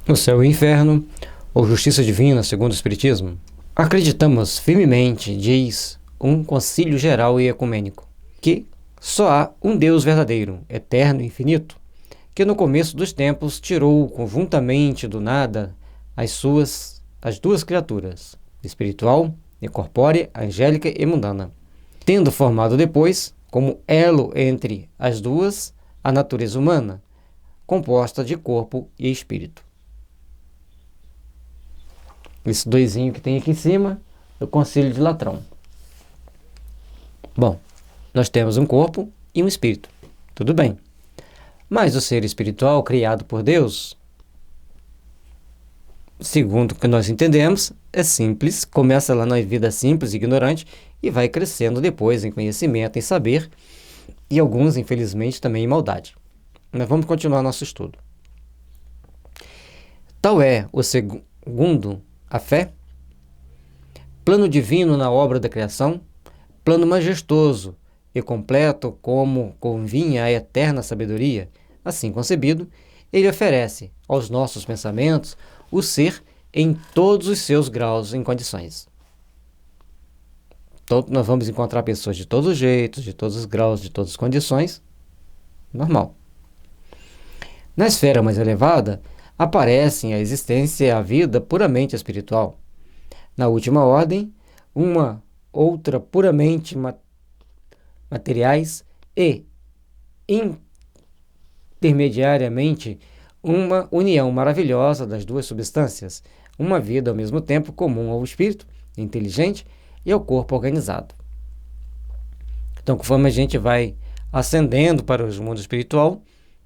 o céu e o inferno, ou justiça divina, segundo o Espiritismo? Acreditamos firmemente, diz um concílio geral e ecumênico, que só há um Deus verdadeiro, eterno e infinito, que no começo dos tempos tirou conjuntamente do nada as duas criaturas, espiritual e corpórea, angélica e mundana, tendo formado depois, como elo entre as duas, a natureza humana, composta de corpo e espírito. Esse doisinho que tem aqui em cima, é o Concílio de Latrão. Bom, nós temos um corpo e um espírito, tudo bem. Mas o ser espiritual criado por Deus, segundo o que nós entendemos, é simples, começa lá na vida simples, ignorante, e vai crescendo depois em conhecimento, em saber, e alguns, infelizmente, também em maldade. Mas vamos continuar nosso estudo. Tal é o segundo, a fé, plano divino na obra da criação, plano majestoso e completo como convinha à eterna sabedoria, assim concebido, ele oferece aos nossos pensamentos o ser em todos os seus graus e condições. Então, nós vamos encontrar pessoas de todos os jeitos, de todos os graus, de todas as condições, normal. Na esfera mais elevada, aparecem a existência e a vida puramente espiritual. Na última ordem, uma outra puramente materiais e intermediariamente uma união maravilhosa das duas substâncias, uma vida ao mesmo tempo comum ao espírito inteligente e ao corpo organizado. Então, conforme a gente vai ascendendo para o mundo espiritual,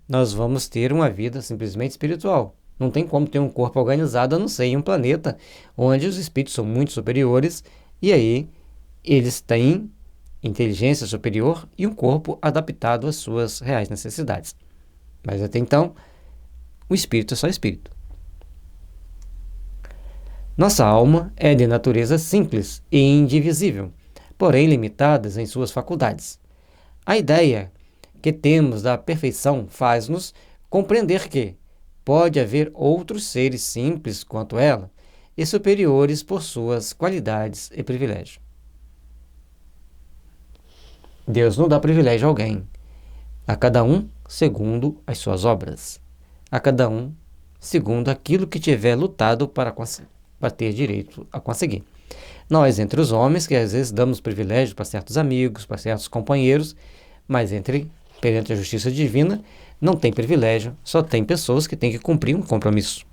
nós vamos ter uma vida simplesmente espiritual. Não tem como ter um corpo organizado, a não ser em um planeta onde os espíritos são muito superiores e aí eles têm inteligência superior e um corpo adaptado às suas reais necessidades. Mas até então, o espírito é só espírito. Nossa alma é de natureza simples e indivisível, porém limitadas em suas faculdades. A ideia que temos da perfeição faz-nos compreender que pode haver outros seres simples quanto ela e superiores por suas qualidades e privilégios. Deus não dá privilégio a alguém, a cada um segundo as suas obras, a cada um segundo aquilo que tiver lutado para ter direito a conseguir. Nós, entre os homens, que às vezes damos privilégio para certos amigos, para certos companheiros, mas perante a justiça divina, não tem privilégio, só tem pessoas que têm que cumprir um compromisso.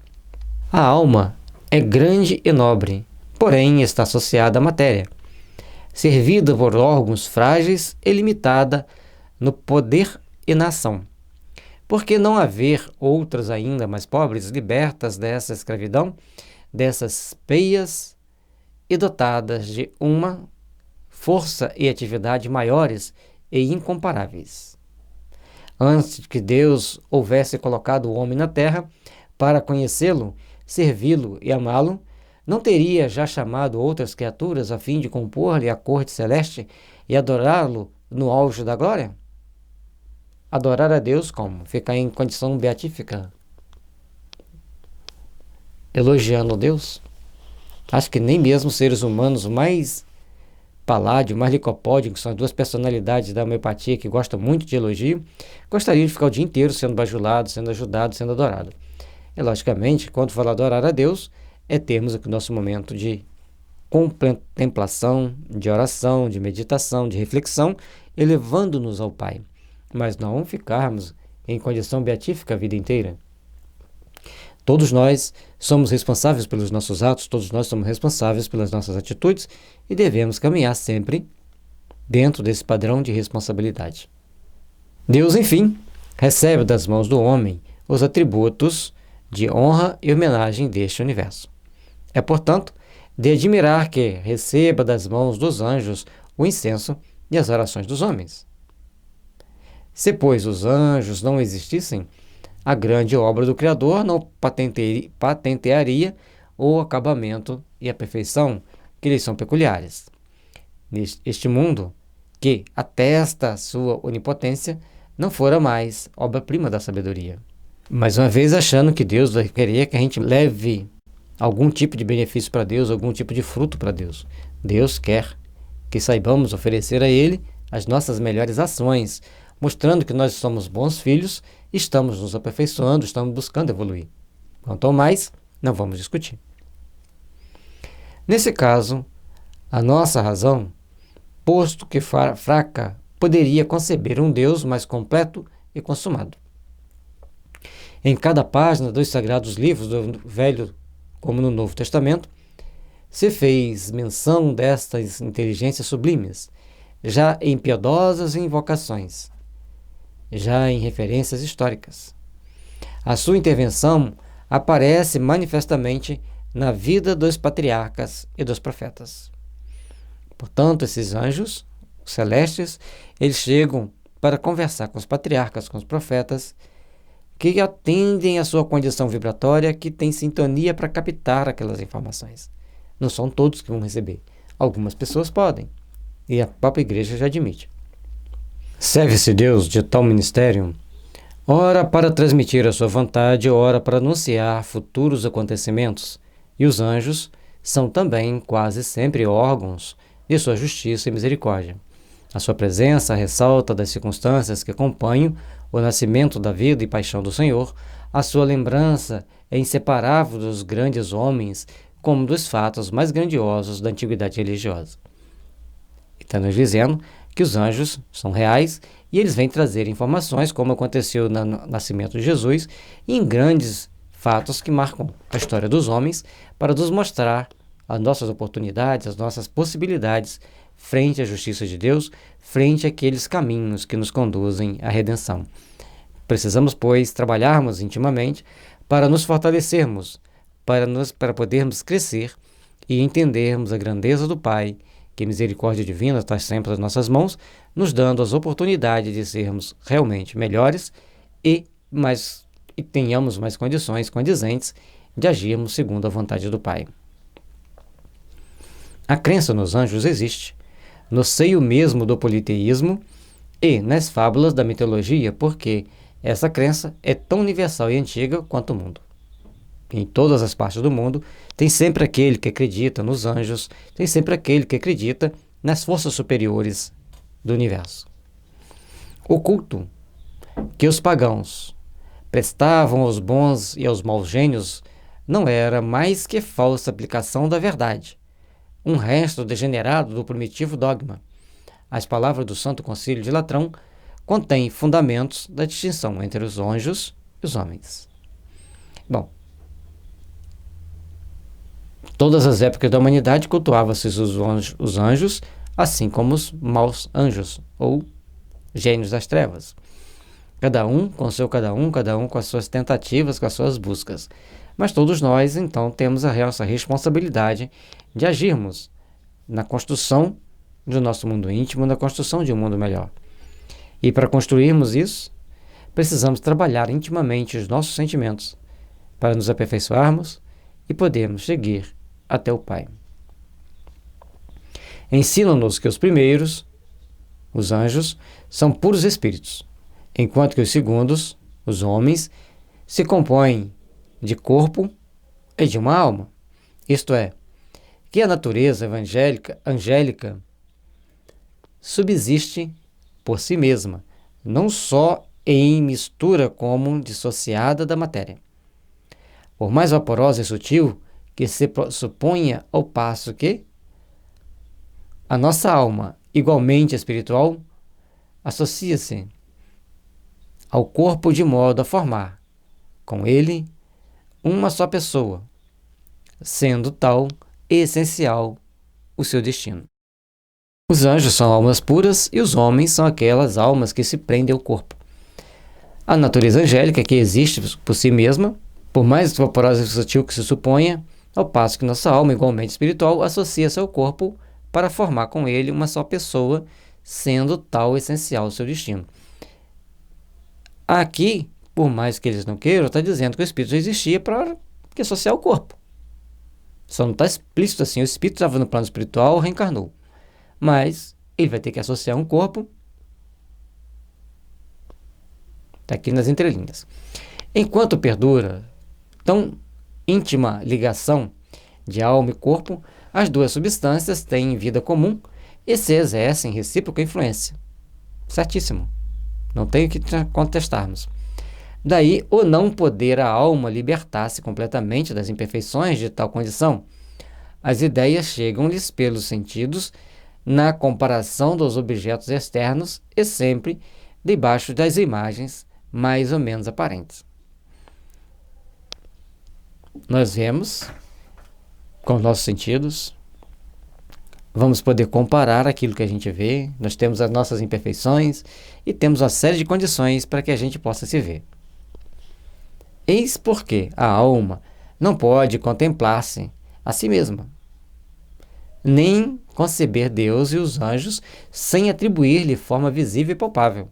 A alma é grande e nobre, porém está associada à matéria, servida por órgãos frágeis e limitada no poder e na ação. Por que não haver outras ainda mais pobres, libertas dessa escravidão, dessas peias e dotadas de uma força e atividade maiores e incomparáveis? Antes que Deus houvesse colocado o homem na terra para conhecê-lo, servi-lo e amá-lo, não teria já chamado outras criaturas a fim de compor-lhe a corte celeste e adorá-lo no auge da glória? Adorar a Deus como? Ficar em condição beatífica? Elogiando Deus? Acho que nem mesmo seres humanos mais Paládio, mais Licopódio, que são as duas personalidades da homeopatia que gostam muito de elogio, gostariam de ficar o dia inteiro sendo bajulado, sendo ajudado, sendo adorado. E, logicamente, quando fala adorar a Deus, é termos aqui o nosso momento de contemplação, de oração, de meditação, de reflexão, elevando-nos ao Pai, mas não ficarmos em condição beatífica a vida inteira. Todos nós somos responsáveis pelos nossos atos, todos nós somos responsáveis pelas nossas atitudes e devemos caminhar sempre dentro desse padrão de responsabilidade. Deus, enfim, recebe das mãos do homem os atributos de honra e homenagem deste universo. É, portanto, de admirar que receba das mãos dos anjos o incenso e as orações dos homens. Se, pois, os anjos não existissem, a grande obra do Criador não patentearia o acabamento e a perfeição que lhes são peculiares. Este mundo, que atesta sua onipotência, não fora mais obra-prima da sabedoria. Mais uma vez achando que Deus vai querer que a gente leve algum tipo de benefício para Deus, algum tipo de fruto para Deus. Deus quer que saibamos oferecer a Ele as nossas melhores ações, mostrando que nós somos bons filhos, estamos nos aperfeiçoando, estamos buscando evoluir. Quanto ao mais, não vamos discutir. Nesse caso, a nossa razão, posto que fraca, poderia conceber um Deus mais completo e consumado. Em cada página dos sagrados livros do Velho como no Novo Testamento, se fez menção destas inteligências sublimes, já em piedosas invocações, já em referências históricas. A sua intervenção aparece manifestamente na vida dos patriarcas e dos profetas. Portanto, esses anjos celestes, eles chegam para conversar com os patriarcas, com os profetas, que atendem à sua condição vibratória, que tem sintonia para captar aquelas informações. Não são todos que vão receber. Algumas pessoas podem, e a própria igreja já admite. Serve-se Deus de tal ministério, ora para transmitir a sua vontade, ora para anunciar futuros acontecimentos, e os anjos são também quase sempre órgãos de sua justiça e misericórdia. A sua presença ressalta das circunstâncias que acompanham o nascimento da vida e paixão do Senhor. A sua lembrança é inseparável dos grandes homens, como dos fatos mais grandiosos da antiguidade religiosa. Está nos dizendo que os anjos são reais e eles vêm trazer informações, como aconteceu no nascimento de Jesus, e em grandes fatos que marcam a história dos homens, para nos mostrar as nossas oportunidades, as nossas possibilidades frente à justiça de Deus, frente àqueles caminhos que nos conduzem à redenção. Precisamos, pois, trabalharmos intimamente para nos fortalecermos, para podermos crescer e entendermos a grandeza do Pai, que misericórdia divina está sempre nas nossas mãos, nos dando as oportunidades de sermos realmente melhores e tenhamos mais condições condizentes de agirmos segundo a vontade do Pai. A crença nos anjos existe no seio mesmo do politeísmo e nas fábulas da mitologia, porque essa crença é tão universal e antiga quanto o mundo. Em todas as partes do mundo, tem sempre aquele que acredita nos anjos, tem sempre aquele que acredita nas forças superiores do universo. O culto que os pagãos prestavam aos bons e aos maus gênios não era mais que falsa aplicação da verdade, um resto degenerado do primitivo dogma. As palavras do Santo Concílio de Latrão contêm fundamentos da distinção entre os anjos e os homens. Bom, todas as épocas da humanidade cultuavam-se os anjos, assim como os maus anjos, ou gênios das trevas. Cada um com seu cada um com as suas tentativas, com as suas buscas. Mas todos nós, então, temos a nossa responsabilidade de agirmos na construção do nosso mundo íntimo, na construção de um mundo melhor. E para construirmos isso, precisamos trabalhar intimamente os nossos sentimentos, para nos aperfeiçoarmos e podermos seguir até o Pai. Ensinam-nos que os primeiros, os anjos, são puros espíritos, enquanto que os segundos, os homens, se compõem de corpo e de uma alma. Isto é, que a natureza angélica subsiste por si mesma, não só em mistura como dissociada da matéria. Por mais vaporosa e sutil que se suponha, ao passo que a nossa alma, igualmente espiritual, associa-se ao corpo de modo a formar, com ele, uma só pessoa, sendo tal e essencial o seu destino. Os anjos são almas puras e os homens são aquelas almas que se prendem ao corpo. A natureza angélica, que existe por si mesma, por mais vaporosa e sutil que se suponha, ao passo que nossa alma, igualmente espiritual, associa-se ao corpo para formar com ele uma só pessoa, sendo tal essencial o seu destino. Aqui, por mais que eles não queiram, está dizendo que o espírito já existia para associar o corpo. Só não está explícito assim, o espírito estava no plano espiritual, reencarnou. Mas ele vai ter que associar um corpo, está aqui nas entrelinhas. Enquanto perdura tão íntima ligação de alma e corpo, as duas substâncias têm vida comum e se exercem recíproca influência. Certíssimo. Não tem o que contestarmos. Daí o não poder a alma libertar-se completamente das imperfeições de tal condição. As ideias chegam-lhes pelos sentidos na comparação dos objetos externos e sempre debaixo das imagens mais ou menos aparentes. Nós vemos com os nossos sentidos, vamos poder comparar aquilo que a gente vê, nós temos as nossas imperfeições e temos uma série de condições para que a gente possa se ver. Eis porque a alma não pode contemplar-se a si mesma, nem conceber Deus e os anjos sem atribuir-lhe forma visível e palpável.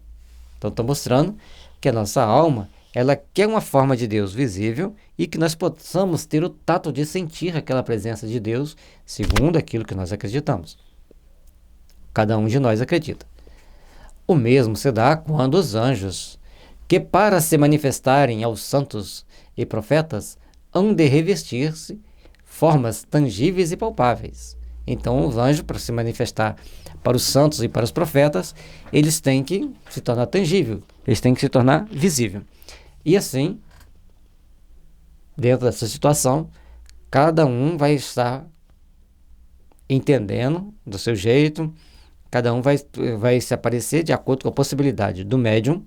Então, estou mostrando que a nossa alma, ela quer uma forma de Deus visível e que nós possamos ter o tato de sentir aquela presença de Deus segundo aquilo que nós acreditamos. Cada um de nós acredita. O mesmo se dá quando os anjos, que para se manifestarem aos santos e profetas, hão de revestir-se formas tangíveis e palpáveis. Então, os anjos, para se manifestar para os santos e para os profetas, eles têm que se tornar tangível, eles têm que se tornar visível. E assim, dentro dessa situação, cada um vai estar entendendo do seu jeito, cada um vai se aparecer de acordo com a possibilidade do médium.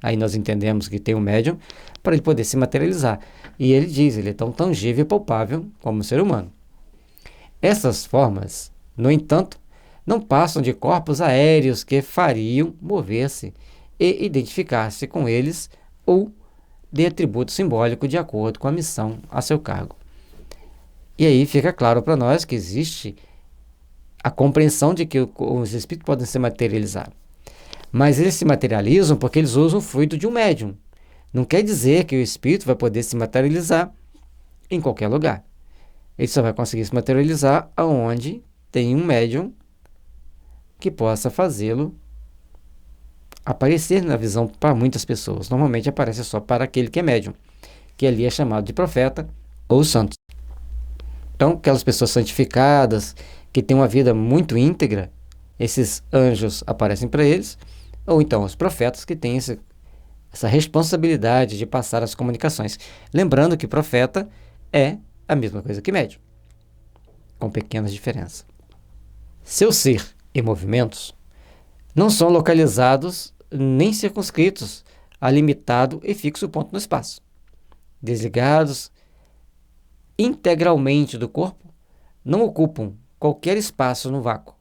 Aí nós entendemos que tem um médium para ele poder se materializar. E ele diz, ele é tão tangível e palpável como o ser humano. Essas formas, no entanto, não passam de corpos aéreos que fariam mover-se e identificar-se com eles ou de atributo simbólico de acordo com a missão a seu cargo. E aí fica claro para nós que existe a compreensão de que os espíritos podem se materializar. Mas eles se materializam porque eles usam o fluido de um médium. Não quer dizer que o espírito vai poder se materializar em qualquer lugar. Ele só vai conseguir se materializar aonde tem um médium que possa fazê-lo aparecer na visão para muitas pessoas. Normalmente aparece só para aquele que é médium, que ali é chamado de profeta ou santo. Então, aquelas pessoas santificadas, que têm uma vida muito íntegra, esses anjos aparecem para eles, ou então os profetas que têm essa responsabilidade de passar as comunicações. Lembrando que profeta é a mesma coisa que médium, com pequenas diferenças. Seu ser e movimentos não são localizados nem circunscritos a limitado e fixo ponto no espaço. Desligados integralmente do corpo, não ocupam qualquer espaço no vácuo.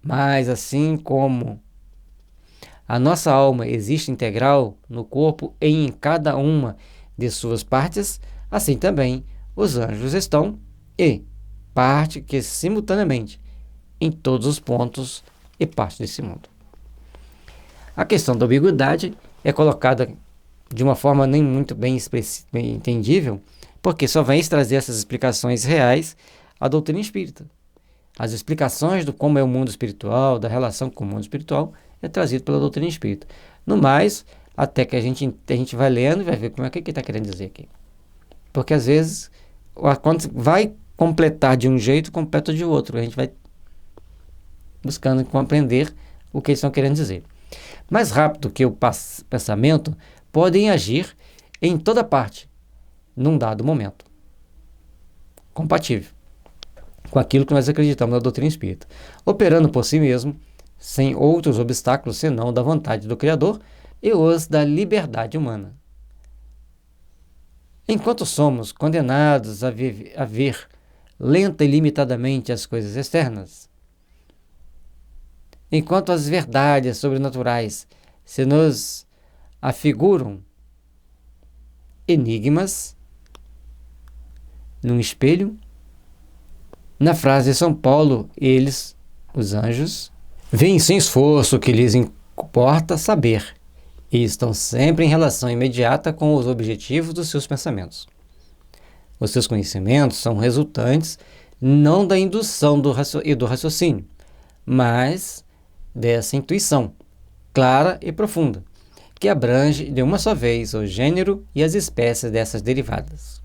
Mas assim como a nossa alma existe integral no corpo e em cada uma de suas partes, assim também os anjos estão e parte que simultaneamente em todos os pontos e partes desse mundo. A questão da ambiguidade é colocada de uma forma nem muito bem entendível, porque só vem trazer essas explicações reais à doutrina espírita. As explicações do como é o mundo espiritual, da relação com o mundo espiritual, é trazido pela doutrina espírita. No mais, até que a gente vai lendo e vai ver como é que ele está querendo dizer aqui. Porque às vezes, quando vai completar de um jeito, completa de outro. A gente vai buscando compreender o que eles estão querendo dizer. Mais rápido que o pensamento, podem agir em toda parte, num dado momento. Compatível com aquilo que nós acreditamos na doutrina espírita. Operando por si mesmo, sem outros obstáculos senão da vontade do Criador e os da liberdade humana. Enquanto somos condenados a ver lenta e limitadamente as coisas externas, enquanto as verdades sobrenaturais se nos afiguram enigmas num espelho, na frase de São Paulo, eles, os anjos, veem sem esforço o que lhes importa saber e estão sempre em relação imediata com os objetivos dos seus pensamentos. Os seus conhecimentos são resultantes não da indução e do raciocínio, mas dessa intuição clara e profunda, que abrange de uma só vez o gênero e as espécies dessas derivadas,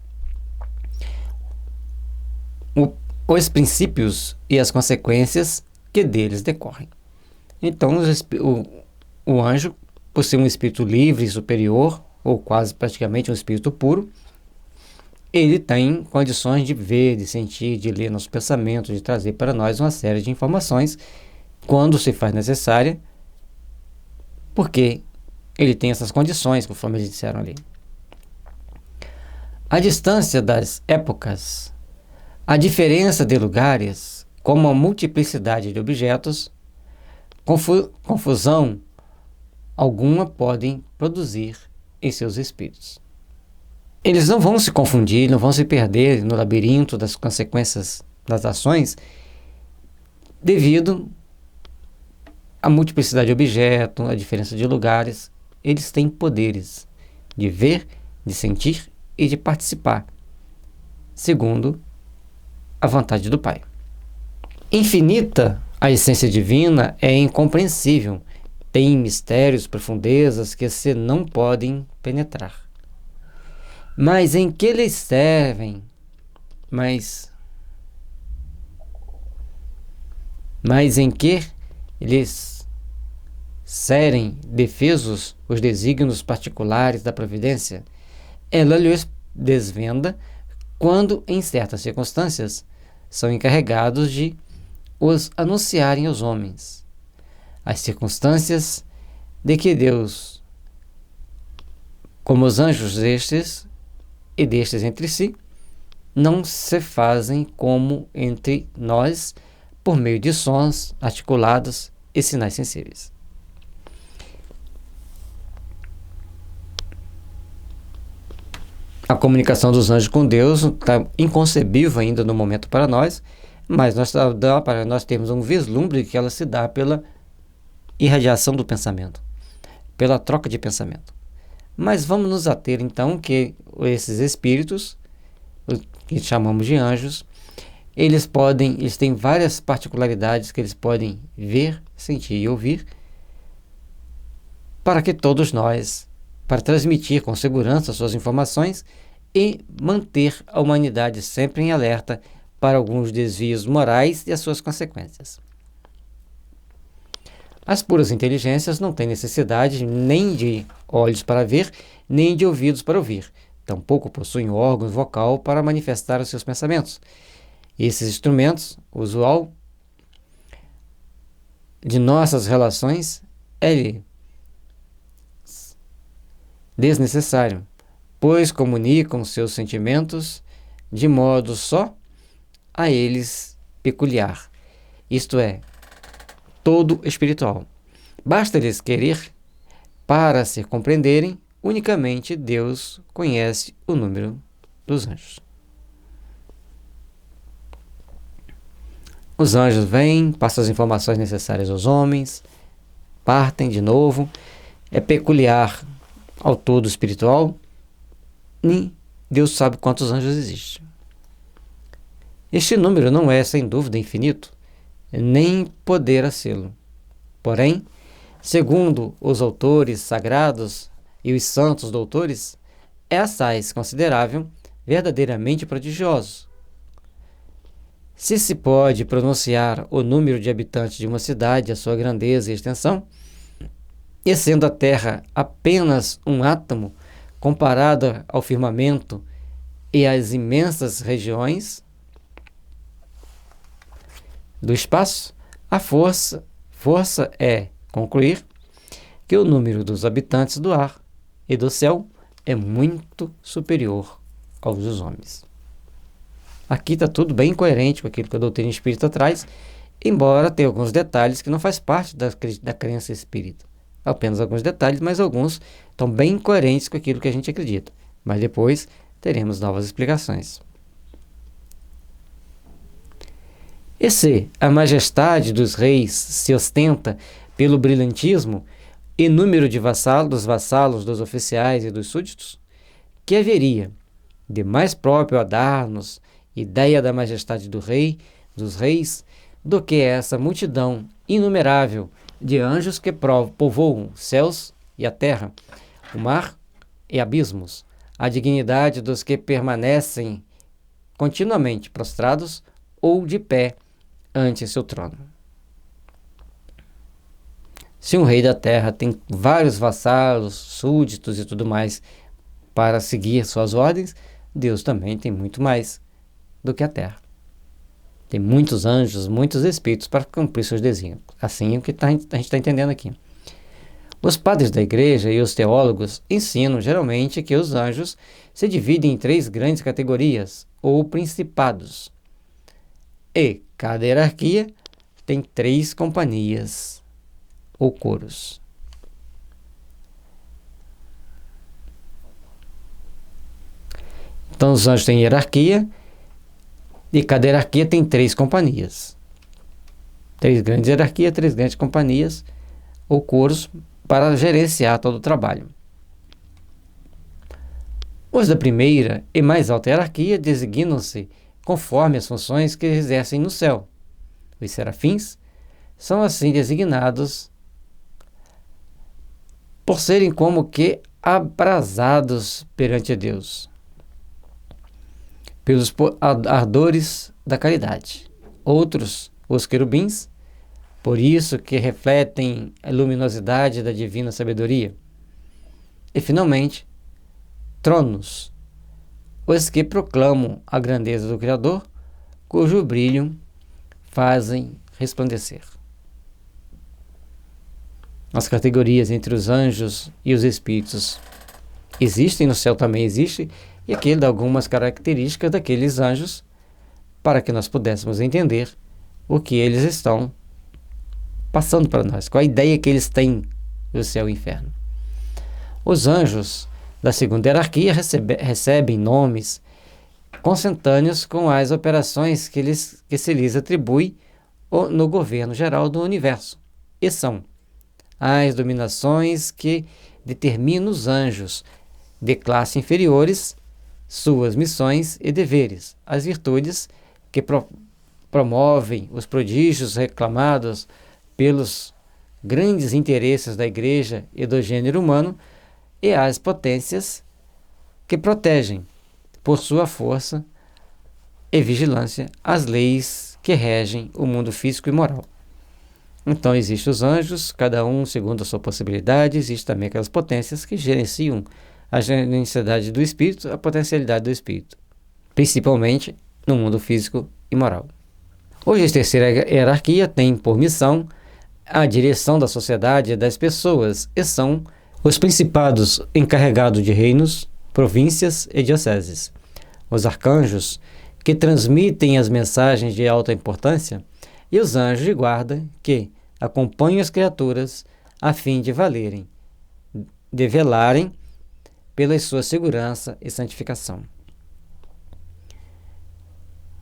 os princípios e as consequências que deles decorrem. Então, o anjo, por ser um espírito livre e superior, ou quase praticamente um espírito puro, ele tem condições de ver, de sentir, de ler nossos pensamentos, de trazer para nós uma série de informações quando se faz necessária, porque ele tem essas condições, conforme eles disseram ali. A distância das épocas, a diferença de lugares, como a multiplicidade de objetos, confusão alguma podem produzir em seus espíritos. Eles não vão se confundir, não vão se perder no labirinto das consequências das ações devido à multiplicidade de objetos, à diferença de lugares. Eles têm poderes de ver, de sentir e de participar, segundo a vontade do Pai. Infinita, a essência divina é incompreensível, tem mistérios, profundezas que se não podem penetrar. Mas em que eles servem? Mas em que eles serem defesos os desígnios particulares da providência? Ela lhes desvenda quando, em certas circunstâncias, são encarregados de os anunciarem aos homens. As circunstâncias de que Deus, como os anjos destes e destes entre si, não se fazem como entre nós, por meio de sons articulados e sinais sensíveis. A comunicação dos anjos com Deus está inconcebível ainda no momento para nós, mas para nós termos um vislumbre que ela se dá pela irradiação do pensamento, pela troca de pensamento. Mas vamos nos ater então que esses espíritos, que chamamos de anjos, eles têm várias particularidades que eles podem ver, sentir e ouvir, para que todos nós, para transmitir com segurança suas informações e manter a humanidade sempre em alerta para alguns desvios morais e as suas consequências. As puras inteligências não têm necessidade nem de olhos para ver, nem de ouvidos para ouvir. Tampouco possuem órgãos vocal para manifestar os seus pensamentos. Esses instrumentos, usual de nossas relações, é desnecessário, pois comunicam seus sentimentos de modo só a eles peculiar, isto é, todo espiritual. Basta-lhes querer para se compreenderem. Unicamente Deus conhece o número dos anjos. Os anjos vêm, passam as informações necessárias aos homens, partem de novo. É peculiar ao todo espiritual, e Deus sabe quantos anjos existem. Este número não é, sem dúvida, infinito, nem poderá sê-lo. Porém, segundo os autores sagrados e os santos doutores, é assaz considerável, verdadeiramente prodigioso. Se se pode pronunciar o número de habitantes de uma cidade, a sua grandeza e extensão, e sendo a Terra apenas um átomo comparada ao firmamento e às imensas regiões do espaço, a força é concluir que o número dos habitantes do ar e do céu é muito superior aos dos homens. Aqui está tudo bem coerente com aquilo que a doutrina espírita traz, embora tenha alguns detalhes que não faz parte da crença espírita. Apenas alguns detalhes, mas alguns estão bem coerentes com aquilo que a gente acredita. Mas depois teremos novas explicações. E se a majestade dos reis se ostenta pelo brilhantismo e número de dos vassalos, dos oficiais e dos súditos, que haveria de mais próprio a dar-nos ideia da majestade do rei, dos reis, do que essa multidão inumerável de anjos que povoam céus e a terra, o mar e abismos, a dignidade dos que permanecem continuamente prostrados ou de pé ante seu trono. Se um rei da terra tem vários vassalos, súditos e tudo mais para seguir suas ordens, Deus também tem muito mais do que a terra. Tem muitos anjos, muitos espíritos para cumprir seus desígnios. Assim é o que a gente está entendendo aqui. Os padres da igreja e os teólogos ensinam geralmente que os anjos se dividem em 3 grandes categorias, ou principados. E cada hierarquia tem 3 companhias, ou coros. Então os anjos têm hierarquia, e cada hierarquia tem 3 companhias. 3 grandes hierarquias, 3 grandes companhias, ou coros, para gerenciar todo o trabalho. Os da primeira e mais alta hierarquia designam-se conforme as funções que exercem no céu. Os serafins são assim designados por serem como que abrasados perante Deus, pelos ardores da caridade. Outros, os querubins, por isso que refletem a luminosidade da divina sabedoria. E, finalmente, tronos, os que proclamam a grandeza do Criador, cujo brilho fazem resplandecer. As categorias entre os anjos e os espíritos existem, no céu também existe, e aqui dá algumas características daqueles anjos para que nós pudéssemos entender o que eles estão passando para nós, qual a ideia que eles têm do céu e inferno. Os anjos da segunda hierarquia recebem nomes consentâneos com as operações que se lhes atribui no governo geral do universo, e são as dominações que determinam os anjos de classe inferiores, suas missões e deveres, as virtudes que promovem os prodígios reclamados pelos grandes interesses da igreja e do gênero humano, e as potências que protegem, por sua força e vigilância, as leis que regem o mundo físico e moral. Então existem os anjos, cada um segundo a sua possibilidade. Existem também aquelas potências que gerenciam a gerencialidade do espírito, a potencialidade do espírito, principalmente no mundo físico e moral. Hoje a terceira hierarquia tem por missão a direção da sociedade e das pessoas, e são os principados encarregados de reinos, províncias e dioceses. Os arcanjos, que transmitem as mensagens de alta importância, e os anjos de guarda, que acompanham as criaturas a fim de velarem pela sua segurança e santificação.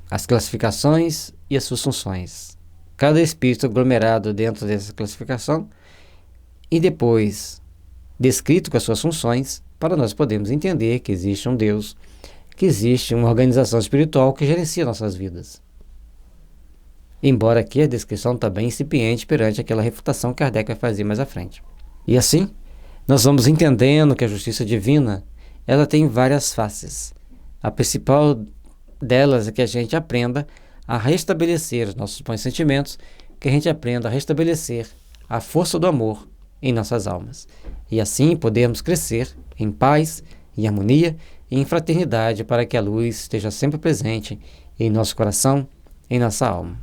As classificações e as suas funções. Cada espírito aglomerado dentro dessa classificação e depois descrito com as suas funções, para nós podermos entender que existe um Deus, que existe uma organização espiritual que gerencia nossas vidas. Embora aqui a descrição está bem incipiente perante aquela refutação que Kardec vai fazer mais à frente. E assim, nós vamos entendendo que a justiça divina, ela tem várias faces. A principal delas é que a gente aprenda a restabelecer os nossos bons sentimentos, que a gente aprenda a restabelecer a força do amor em nossas almas. E assim podemos crescer em paz, em harmonia e em fraternidade, para que a luz esteja sempre presente em nosso coração, em nossa alma.